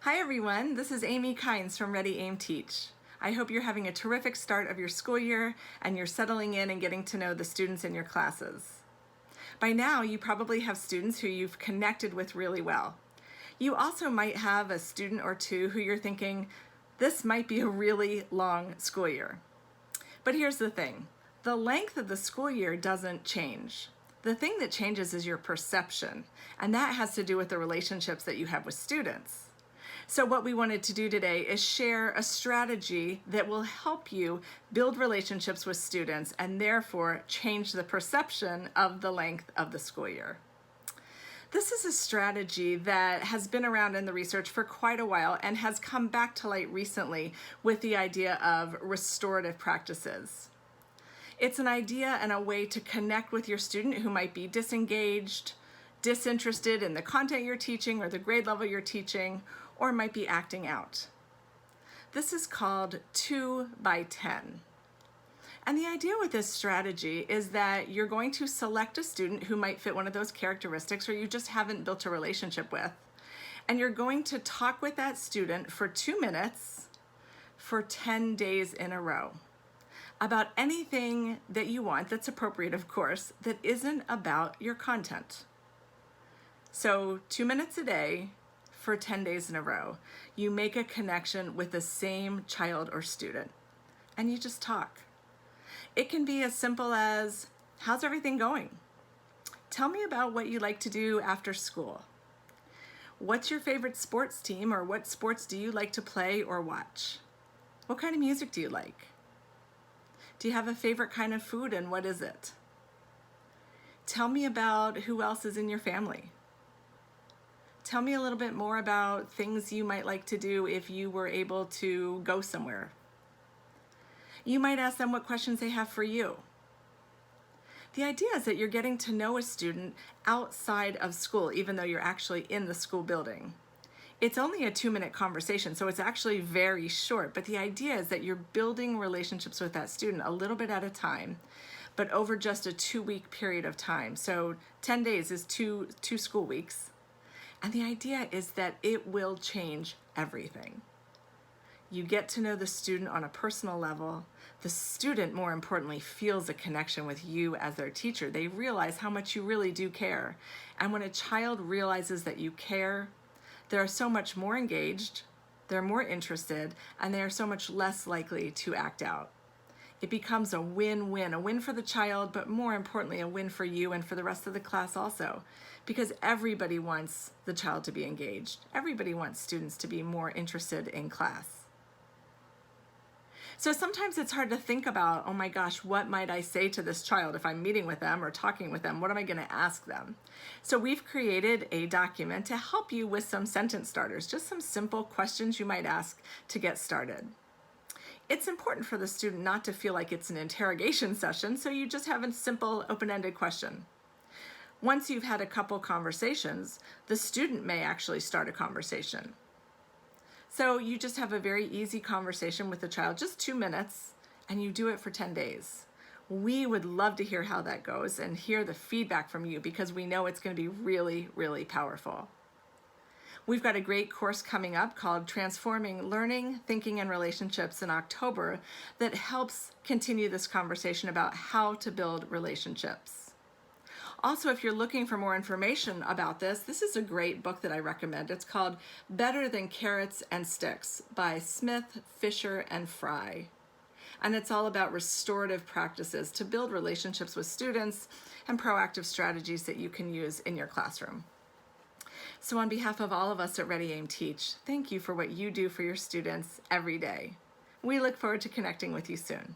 Hi everyone, this is Amy Kynes from Ready Aim Teach. I hope you're having a terrific start of your school year and you're settling in and getting to know the students in your classes. By now, you probably have students who you've connected with really well. You also might have a student or two who you're thinking, this might be a really long school year. But here's the thing, the length of the school year doesn't change. The thing that changes is your perception, and that has to do with the relationships that you have with students. So what we wanted to do today is share a strategy that will help you build relationships with students and therefore change the perception of the length of the school year. This is a strategy that has been around in the research for quite a while and has come back to light recently with the idea of restorative practices. It's an idea and a way to connect with your student who might be disengaged, disinterested in the content you're teaching or the grade level you're teaching, or might be acting out. This is called 2 by 10. And the idea with this strategy is that you're going to select a student who might fit one of those characteristics or you just haven't built a relationship with. And you're going to talk with that student for 2 minutes for 10 days in a row about anything that you want, that's appropriate of course, that isn't about your content. So 2 minutes a day, for 10 days in a row, you make a connection with the same child or student and you just talk. It can be as simple as, how's everything going? Tell me about what you like to do after school. What's your favorite sports team, or what sports do you like to play or watch? What kind of music do you like? Do you have a favorite kind of food, and what is it? Tell me about who else is in your family. Tell me a little bit more about things you might like to do if you were able to go somewhere. You might ask them what questions they have for you. The idea is that you're getting to know a student outside of school, even though you're actually in the school building. It's only a 2-minute conversation, so it's actually very short, but the idea is that you're building relationships with that student a little bit at a time, but over just a 2-week period of time. So 10 days is two school weeks. And the idea is that it will change everything. You get to know the student on a personal level. The student, more importantly, feels a connection with you as their teacher. They realize how much you really do care. And when a child realizes that you care, they're so much more engaged, they're more interested, and they are so much less likely to act out. It becomes a win-win, a win for the child, but more importantly, a win for you and for the rest of the class also, because everybody wants the child to be engaged. Everybody wants students to be more interested in class. So sometimes it's hard to think about, oh my gosh, what might I say to this child if I'm meeting with them or talking with them? What am I going to ask them? So we've created a document to help you with some sentence starters, just some simple questions you might ask to get started. It's important for the student not to feel like it's an interrogation session, so you just have a simple open-ended question. Once you've had a couple conversations, the student may actually start a conversation. So you just have a very easy conversation with the child, just 2 minutes, and you do it for 10 days. We would love to hear how that goes and hear the feedback from you because we know it's going to be really, really powerful. We've got a great course coming up called Transforming Learning, Thinking, and Relationships in October that helps continue this conversation about how to build relationships. Also, if you're looking for more information about this is a great book that I recommend. It's called Better Than Carrots and Sticks by Smith, Fisher, and Fry. And it's all about restorative practices to build relationships with students and proactive strategies that you can use in your classroom. So on behalf of all of us at Ready Aim Teach, thank you for what you do for your students every day. We look forward to connecting with you soon.